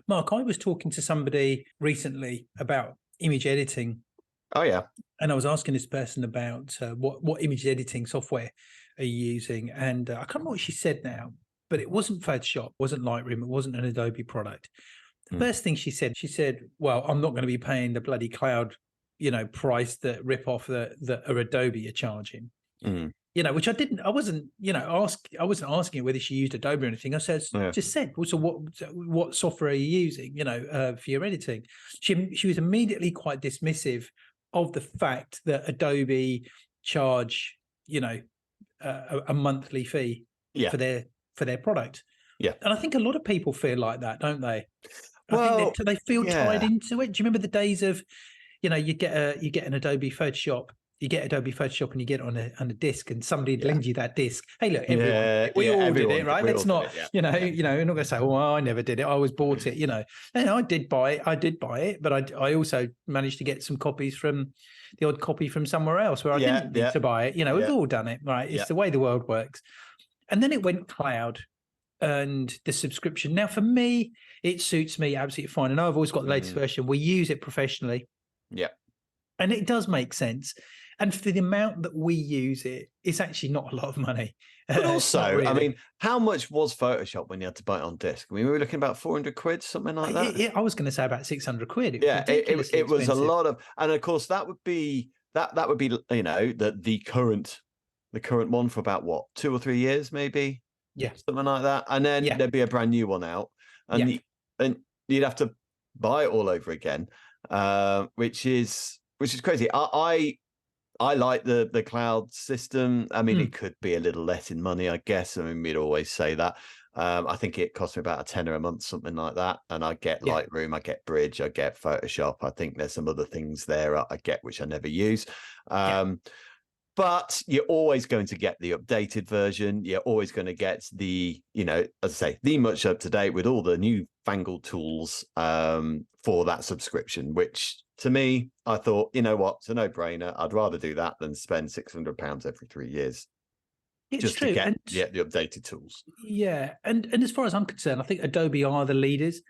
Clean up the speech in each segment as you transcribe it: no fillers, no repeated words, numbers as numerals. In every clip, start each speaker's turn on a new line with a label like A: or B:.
A: Mark, I was talking to somebody recently about image editing,
B: Oh, yeah.
A: and I was asking this person about what image editing software are you using, and I can't remember what she said now, but it wasn't Photoshop, wasn't Lightroom, it wasn't an Adobe product. The first thing she said, "Well, I'm not going to be paying the bloody cloud, price that rip off that Adobe are charging." Which I wasn't asking whether she used Adobe or anything. I just said, well, so what software are you using, for your editing? She was immediately quite dismissive of the fact that Adobe charge, a monthly fee for their product.
B: Yeah.
A: And I think a lot of people feel like that, don't they?
B: Well,
A: I think they feel tied into it. Do you remember the days of, you get an Adobe Photoshop. You get Adobe Photoshop and you get it on a disc, and somebody lends you that disc. Hey, look, we all did it, right? Let's not, you're not going to say, "Oh, I never did it. I always bought it." And I did buy it, but I also managed to get some copies from the odd copy from somewhere else where I didn't need to buy it. We've all done it, right? It's the way the world works. And then it went cloud and the subscription. Now, for me, it suits me absolutely fine, and I've always got the latest version. We use it professionally.
B: Yeah.
A: And it does make sense. And for the amount that we use it, it's actually not a lot of money.
B: But also, really. I mean, how much was Photoshop when you had to buy it on disc? I mean, we were looking about 400 quid, something like that.
A: I was going to say about 600 quid.
B: It was a lot of, and of course that would be the current one for about what, 2 or 3 years, maybe.
A: Yeah,
B: something like that. And then there'd be a brand new one out, and you'd have to buy it all over again, which is crazy. I like the cloud system. I mean, it could be a little less in money, I guess. I mean, we'd always say that. I think it cost me about a tenner a month, something like that. And I get Lightroom, I get Bridge, I get Photoshop. I think there's some other things there I get which I never use. But you're always going to get the updated version. You're always going to get the, as I say, the much up to date with all the new fangled tools for that subscription, which to me, I thought, you know what, it's a no brainer. I'd rather do that than spend £600 every 3 years.
A: It's true.
B: To get the updated tools.
A: Yeah. And as far as I'm concerned, I think Adobe are the leaders.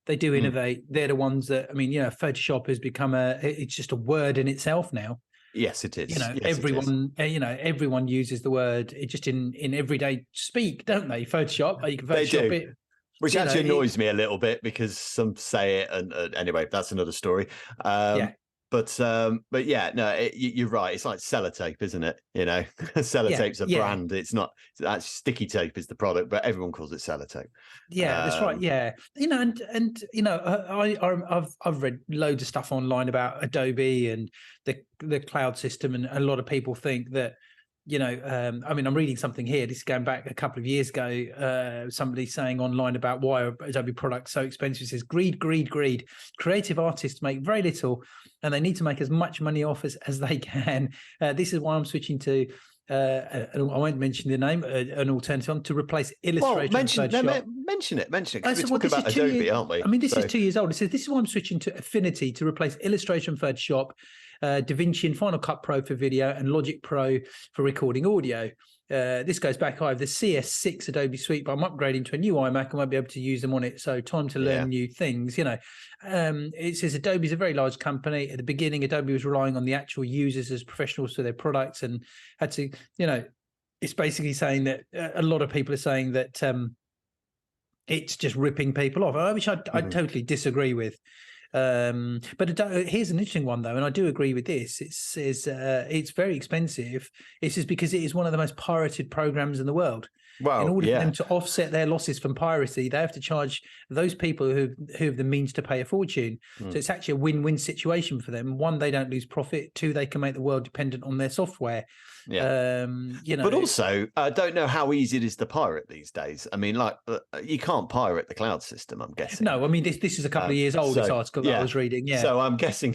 A: They do innovate. They're the ones that, Photoshop has become it's just a word in itself now.
B: Yes, it is.
A: Everyone uses the word. It just in everyday speak, don't they? Photoshop. You can Photoshop it,
B: which actually annoys me a little bit because some say it, and anyway, that's another story. But yeah, no, you're right. It's like sellotape, isn't it? Sellotape's a brand. It's not. That's sticky tape is the product, but everyone calls it sellotape.
A: Yeah, that's right. Yeah, I've read loads of stuff online about Adobe and the cloud system, and a lot of people think that. I'm reading something here. This is going back a couple of years ago. Somebody saying online about why Adobe products so expensive. It says greed, greed, greed. Creative artists make very little, and they need to make as much money off as they can. This is why I'm switching to. I won't mention the name. An alternative to replace Illustrator.
B: Mention it. Because we're talking about Adobe, aren't we?
A: I mean, this is 2 years old. It says this is why I'm switching to Affinity to replace Illustrator and Photoshop, DaVinci and Final Cut Pro for video, and Logic Pro for recording audio. This goes back. I have the CS6 Adobe Suite, but I'm upgrading to a new iMac and won't be able to use them on it. So time to learn new things. It says Adobe is a very large company. At the beginning, Adobe was relying on the actual users as professionals for their products, and had to, it's basically saying that a lot of people are saying that it's just ripping people off, which I totally disagree with. But here's an interesting one though, and I do agree with this. It says it's very expensive. It's just because it is one of the most pirated programs in the world. Well, in order for them to offset their losses from piracy, they have to charge those people who have the means to pay a fortune. So it's actually a win-win situation for them. One, they don't lose profit. Two, they can make the world dependent on their software. But also, I don't know how easy it is to pirate these days. I mean, you can't pirate the cloud system, I'm guessing. No, I mean, this is a couple of years old, this article that I was reading. Yeah.
B: So I'm guessing,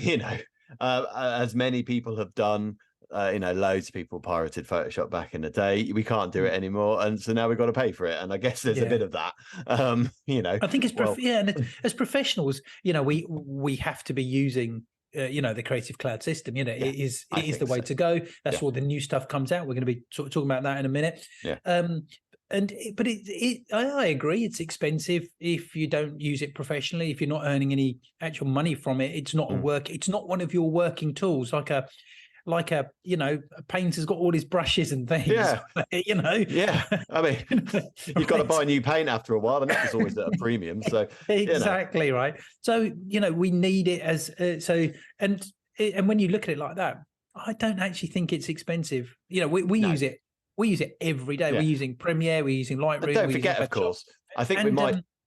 B: as many people have done, loads of people pirated Photoshop back in the day. We can't do it anymore, and so now we've got to pay for it. And I guess there's a bit of that. I
A: think and as professionals, we have to be using the Creative Cloud system. It is the way to go. That's where the new stuff comes out. We're going to be sort of talking about that in a minute. But I agree, it's expensive if you don't use it professionally. If you're not earning any actual money from it, it's not it's not one of your working tools. Like a you know, a painter's got all his brushes and things.
B: Yeah,
A: you know.
B: Yeah, I mean, you've got to buy new paint after a while, and that was always at a premium. So
A: exactly,
B: you know.
A: right. So you know, we need it as and when you look at it like that, I don't actually think it's expensive. You know, we use it. We use it every day. We're using Premiere, we're using Lightroom.
B: And don't forget, of course, I think with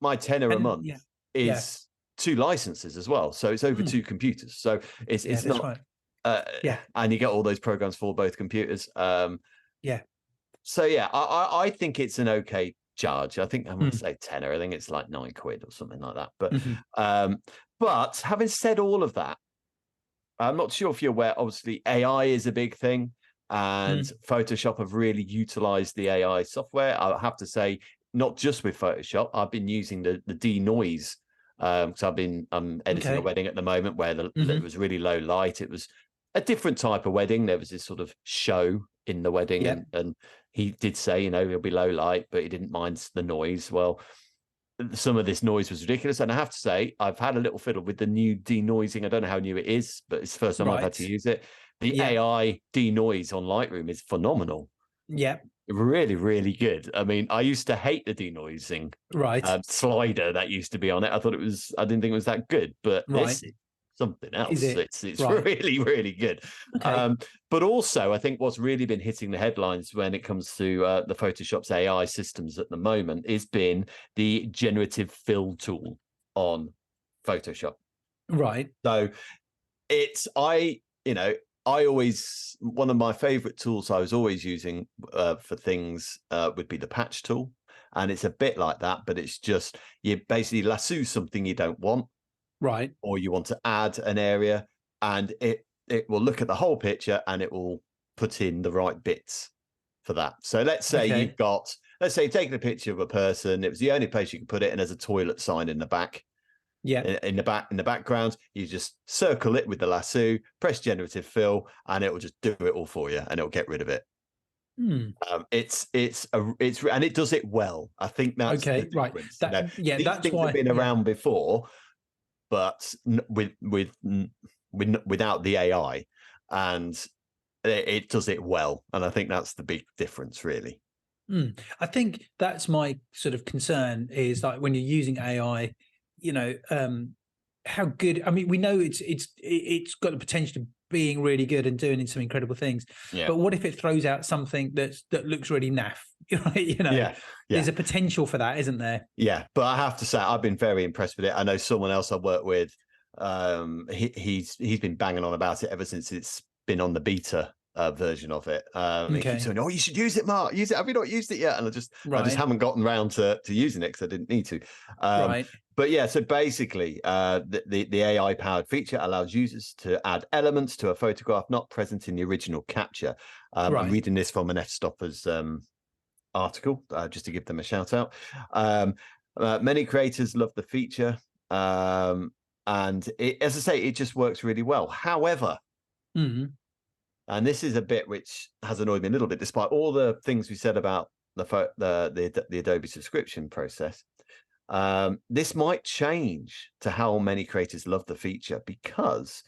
B: my tenner a month is 2 licenses as well. So it's over 2 computers. So it's not
A: right.
B: And you get all those programs for both computers. So I think it's an okay charge. I think I'm going to say tenner. I think it's like £9 or something like that. But having said all of that, I'm not sure if you're aware. Obviously, AI is a big thing. And Photoshop have really utilized the AI software. I have to say, not just with Photoshop. I've been using the denoise because I'm editing a wedding at the moment where it was really low light. It was a different type of wedding. There was this sort of show in the wedding, and he did say, you know, it'll be low light, but he didn't mind the noise. Well, some of this noise was ridiculous, and I have to say, I've had a little fiddle with the new denoising. I don't know how new it is, but it's the first time I've had to use it. The AI denoise on Lightroom is phenomenal.
A: Yeah.
B: Really, really good. I mean, I used to hate the denoising slider that used to be on it. I didn't think it was that good, but this is something else. It's really, really good.
A: Okay.
B: But also, I think what's really been hitting the headlines when it comes to the Photoshop's AI systems at the moment is been the generative fill tool on Photoshop.
A: Right.
B: So one of my favorite tools I was always using for things would be the patch tool. And it's a bit like that, but it's just, you basically lasso something you don't want.
A: Right.
B: Or you want to add an area, and it will look at the whole picture and it will put in the right bits for that. So let's say you've taken a picture of a person. It was the only place you could put it, and there's a toilet sign in the back. Yeah, in the background, you just circle it with the lasso, press generative fill, and it will just do it all for you, and it'll get rid of it. And it does it well. I think that's the difference.
A: Right.
B: These things have been around before, but without the AI, and it does it well. And I think that's the big difference, really.
A: I think that's my sort of concern is like when you're using AI. You know, how good. I mean, we know it's got the potential of being really good and doing some incredible things. Yeah. But what if it throws out something that looks really naff? You know, there's a potential for that, isn't there?
B: Yeah, but I have to say, I've been very impressed with it. I know someone else I work with. He's been banging on about it ever since it's been on the beta version of it. He keeps saying, "Oh, you should use it, Mark. Use it. Have you not used it yet?" And I just haven't gotten around to using it because I didn't need to. But yeah, so basically, the AI powered feature allows users to add elements to a photograph not present in the original capture. I'm reading this from an F-Stoppers article, just to give them a shout out. Many creators love the feature, and as I say, it just works really well. However. And this is a bit which has annoyed me a little bit, despite all the things we said about the Adobe subscription process. This might change to how many creators love the feature because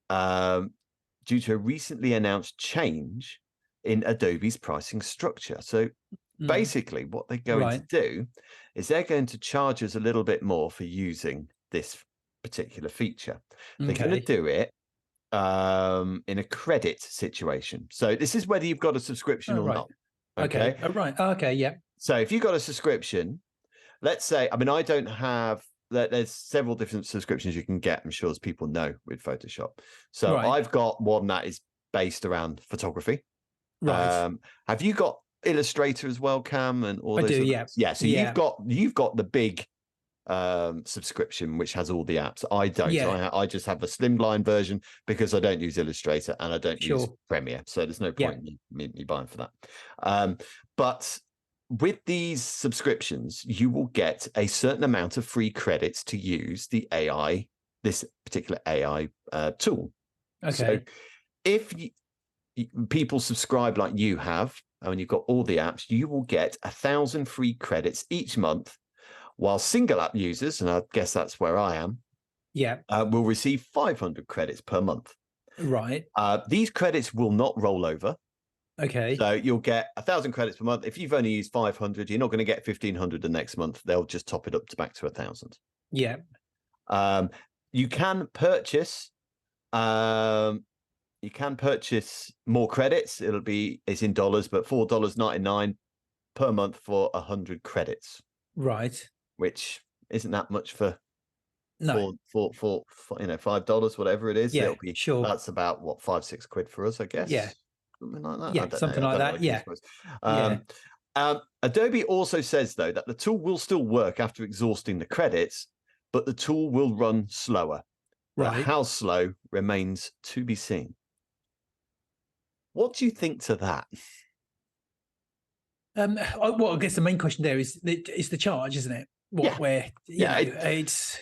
B: due to a recently announced change in Adobe's pricing structure. So basically what they're going to do is they're going to charge us a little bit more for using this particular feature. They're going to do it in a credit situation. So this is whether you've got a subscription or not.
A: Okay. Okay. Yeah.
B: So if you've got a subscription, let's say, I mean, I don't have that. There's several different subscriptions you can get, I'm sure, as people know, with Photoshop. So I've got one that is based around photography. Have you got Illustrator as well, Cam? And all those?
A: I do, yeah.
B: Yeah. So you've got the big subscription which has all the apps. I don't. I just have the slimline version because I don't use Illustrator and I don't use Premiere, so there's no point in me buying for that. But with these subscriptions, you will get a certain amount of free credits to use this particular AI tool. Okay. So if people subscribe like you have, and you've got all the apps, you will get 1,000 free credits each month, while single app users, and I guess that's where I am, will receive 500 credits per month.
A: Right.
B: These credits will not roll over.
A: Okay.
B: So you'll get 1,000 credits per month. If you've only used 500, you're not going to get 1,500 the next month. They'll just top it up to back to 1,000.
A: Yeah.
B: You can purchase. You can purchase more credits. It's in dollars, but $4.99 per month for 100 credits.
A: Right.
B: Which isn't that much for
A: no
B: for $5, whatever it is.
A: Yeah,
B: It'll be
A: sure.
B: That's about what, 5-6 quid for us, I guess.
A: Yeah.
B: Something like that.
A: Yeah, something like that. Yeah.
B: Adobe also says, though, that the tool will still work after exhausting the credits, but the tool will run slower. But
A: Right.
B: how slow remains to be seen. What do you think to that?
A: Well, I guess the main question there is the charge, isn't it? It's.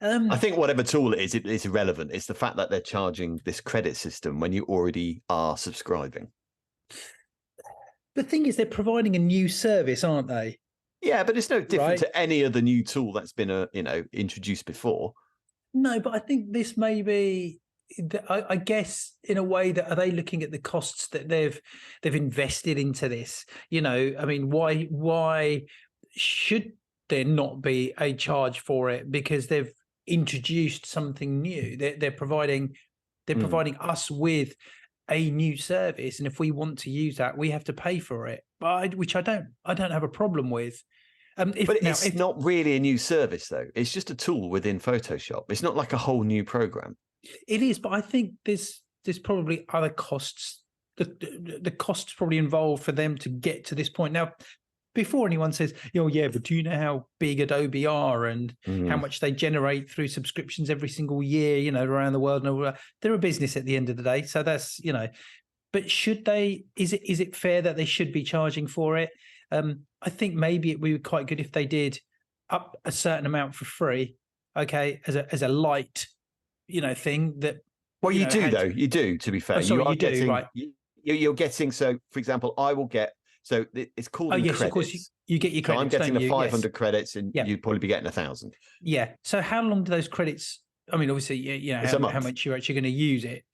B: I think whatever tool it is, it's irrelevant. It's the fact that they're charging this credit system when you already are subscribing.
A: The thing is, they're providing a new service, aren't they?
B: Yeah, but it's no different to any other new tool that's been introduced before.
A: No, but I think this may be. I guess in a way that, are they looking at the costs that they've invested into this? I mean, why should there not be a charge for it? Because they've introduced something new. They're providing us with a new service, and if we want to use that, we have to pay for it. Which I don't have a problem with.
B: It's not really a new service, though. It's just a tool within Photoshop. It's not like a whole new program.
A: It is, but I think there's probably other costs. The costs probably involved for them to get to this point. Now, before anyone says, yeah, but do you know how big Adobe are and how much they generate through subscriptions every single year, around the world? And they're a business at the end of the day. So that's, but should they, is it fair that they should be charging for it? I think maybe it would be quite good if they did up a certain amount for free. Okay. As a light, thing that.
B: Well, you do, to be fair. You're getting, so for example, I will get, so it's called credits.
A: Of course you get your credits.
B: So I'm getting the 500 credits, and you'd probably be getting 1,000.
A: Yeah. So how long do those credits? I mean, obviously, how much you're actually going to use it.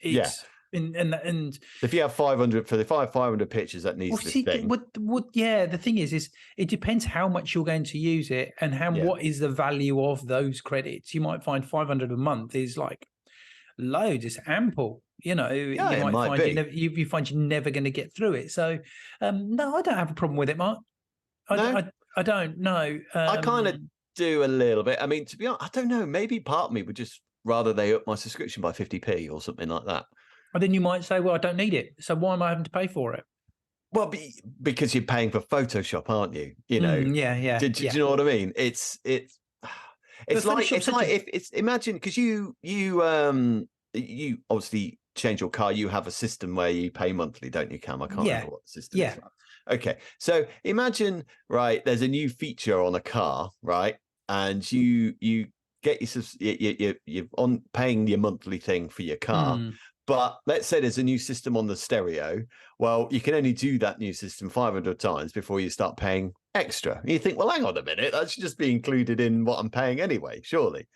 A: And
B: if you have 500 for the 500 pictures, that needs this thing.
A: The thing is it depends how much you're going to use it and what is the value of those credits. You might find 500 a month is like loads. It's ample. You might find you find you're never going to get through it. So no, I don't have a problem with it, Mark. I don't know.
B: I kind of do a little bit. I mean, to be honest, I don't know. Maybe part of me would just rather they up my subscription by 50p or something like that.
A: And then you might say, well, I don't need it. So why am I having to pay for it?
B: Well, because you're paying for Photoshop, aren't you? Do you know what I mean? It's imagine, because you obviously change your car. You have a system where you pay monthly, don't you, Cam? I can't remember what the system is. Okay. So imagine, right, there's a new feature on a car, right? And you get you're on paying your monthly thing for your car. But let's say there's a new system on the stereo. Well, you can only do that new system 500 times before you start paying extra. And you think, well, hang on a minute, that should just be included in what I'm paying anyway, surely.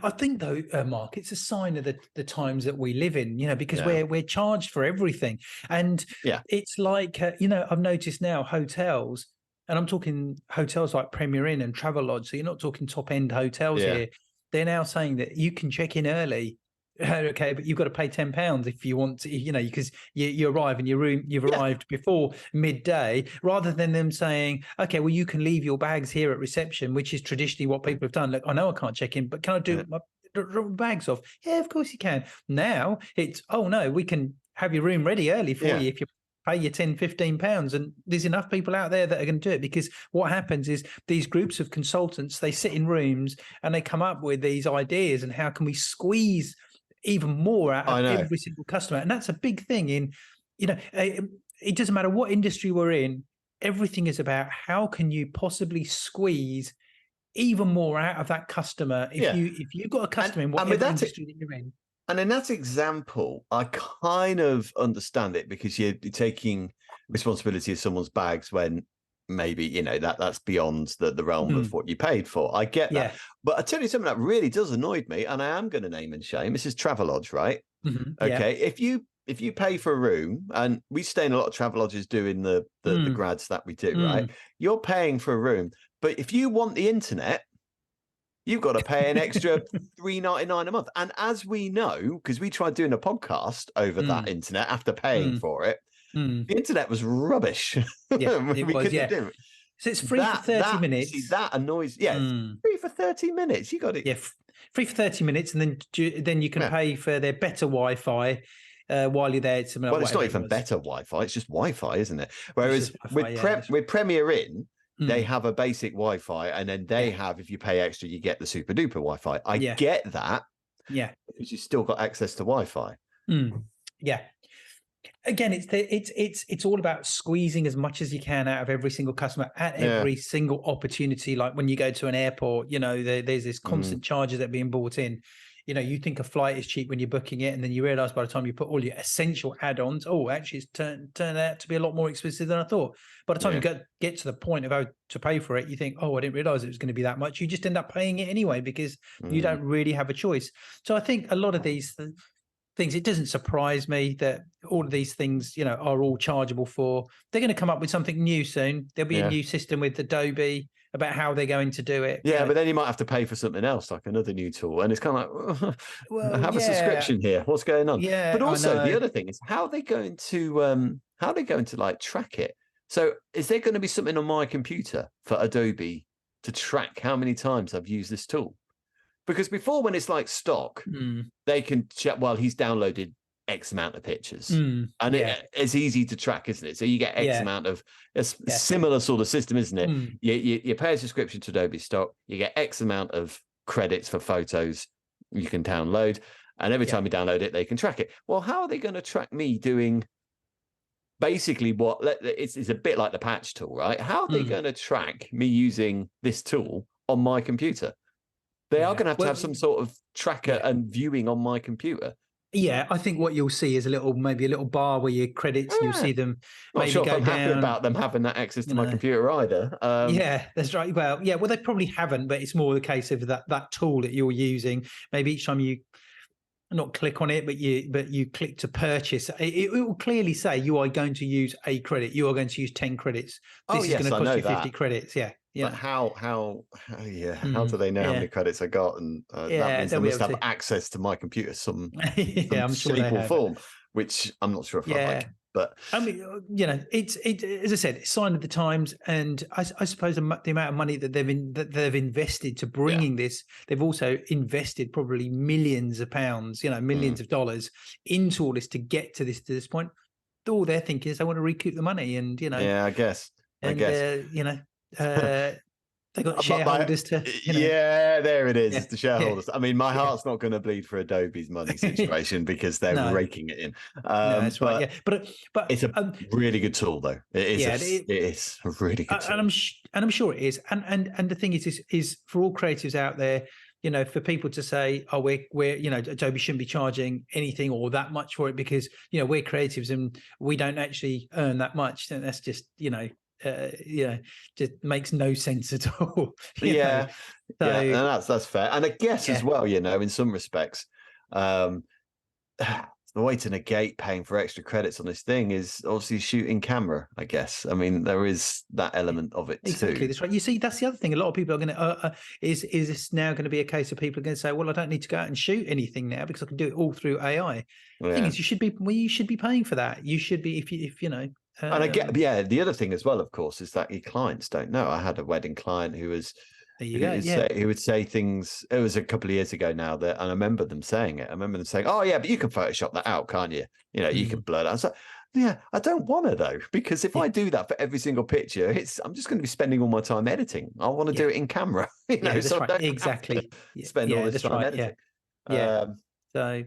A: I think, though, Mark, it's a sign of the times that we live in, because we're charged for everything. And it's like, I've noticed now hotels, and I'm talking hotels like Premier Inn and Travelodge. So you're not talking top end hotels here. They're now saying that you can check in early. Okay, but you've got to pay £10 if you want to, because you arrive in your room, you've arrived before midday, rather than them saying, okay, well, you can leave your bags here at reception, which is traditionally what people have done. Look, I know I can't check in, but can I do my bags off? Yeah, of course you can. Now it's, oh no, we can have your room ready early for you if you pay your £10-15, and there's enough people out there that are going to do it. Because what happens is these groups of consultants, they sit in rooms and they come up with these ideas, and how can we squeeze even more out of every single customer. And that's a big thing in, it doesn't matter what industry we're in, everything is about how can you possibly squeeze even more out of that customer if you've got a customer in whatever industry that you're in.
B: And in that example, I kind of understand it, because you're taking responsibility of someone's bags when maybe, you know, that's beyond the realm of what you paid for. I get that. But I tell you something that really does annoy me, and I am going to name and shame. This is Travelodge, right? Okay. If you pay for a room, and we stay in a lot of Travelodges doing the grads that we do, right? You're paying for a room, but if you want the internet, you've got to pay an extra $3.99 a month. And as we know, because we tried doing a podcast over that internet after paying for it, the internet was rubbish.
A: Yeah, it was. Yeah.
B: Do it.
A: So it's free for 30 minutes.
B: See, that annoys. Yeah, free for 30 minutes. You got it.
A: Yeah, free for 30 minutes, and then you can pay for their better Wi-Fi while you're there. It's
B: not even better Wi-Fi. It's just Wi-Fi, isn't it? Whereas with Premier Inn, they have a basic Wi-Fi, and then they have, if you pay extra, you get the super duper Wi-Fi. I get that. Yeah, because you've still got access to Wi-Fi.
A: Yeah. Again, it's all about squeezing as much as you can out of every single customer at every single opportunity. Like when you go to an airport, you know, there's this constant charges that are being bought in. You know, you think a flight is cheap when you're booking it, and then you realize by the time you put all your essential add-ons, actually it's turned out to be a lot more expensive than I thought. By the time you get to the point of how to pay for it, you think, I didn't realize it was going to be that much. You just end up paying it anyway because you don't really have a choice. So I think a lot of these things, it doesn't surprise me that all of these things, you know, are all chargeable for. They're going to come up with something new soon. There'll be a new system with Adobe about how they're going to do it.
B: Yeah, but then you might have to pay for something else, like another new tool. And it's kind of like, I have a subscription here. What's going on?
A: Yeah.
B: But also the other thing is how are they going to like track it? So is there going to be something on my computer for Adobe to track how many times I've used this tool? Because before, when it's like stock, they can check, well, he's downloaded X amount of pictures. And it's easy to track, isn't it? So you get X amount of a similar sort of system, isn't it? You pay a subscription to Adobe Stock, you get X amount of credits for photos you can download. And every time you download it, they can track it. Well, how are they going to track me doing basically what it's a bit like the patch tool, right? How are they going to track me using this tool on my computer? They are going to have some sort of tracker and viewing on my computer.
A: Yeah, I think what you'll see is maybe a little bar where your credits, you'll see them
B: Not
A: maybe
B: sure
A: go
B: if I'm
A: down.
B: happy about them having that access to my computer either.
A: Yeah, that's right. Well, they probably haven't, but it's more the case of that tool that you're using. Maybe each time you not click on it, but you click to purchase, it will clearly say you are going to use a credit. You are going to use 10 credits. This is going to cost you 50 credits. Yeah.
B: But how do they know how many credits I got? And that means they must have access to my computer some
A: I'm sure
B: shape or form, which I'm not sure if I like. But
A: I mean, you know, it's as I said, it's sign of the times, and I suppose the amount of money that they've invested to bringing this, they've also invested probably millions of pounds, you know, millions of dollars into all this to get to this point. All they're thinking is they want to recoup the money, and you know,
B: I guess,
A: you know. They got shareholders to, you know.
B: There it is. The shareholders. I mean, my heart's not going to bleed for Adobe's money situation because they're raking it in.
A: No, that's right. Yeah, but
B: it's a really good tool, though. It is a really good tool,
A: and I'm sure it is. And the thing is for all creatives out there, you know, for people to say, we're you know, Adobe shouldn't be charging anything or that much for it because, you know, we're creatives and we don't actually earn that much. Then that's just, you know, just makes no sense at all.
B: So, and that's fair. And I guess as well, you know, in some respects, the way to negate paying for extra credits on this thing is obviously shooting camera, I guess. I mean, there is that element of it
A: exactly,
B: too.
A: That's right. You see, that's the other thing. A lot of people are going to is this now going to be a case of people are going to say, well, I don't need to go out and shoot anything now because I can do it all through AI. The thing is, you should be paying for that. You should be if you know.
B: And I get, the other thing as well, of course, is that your clients don't know. I had a wedding client who was, who would say things, it was a couple of years ago now, and I remember them saying it. I remember them saying, oh, yeah, but you can Photoshop that out, can't you? You know, you can blur that. I was like, yeah, I don't want to, though, because if I do that for every single picture, I'm just going to be spending all my time editing. I want to do it in camera. You know,
A: that's right. Exactly.
B: Spend all this time editing.
A: So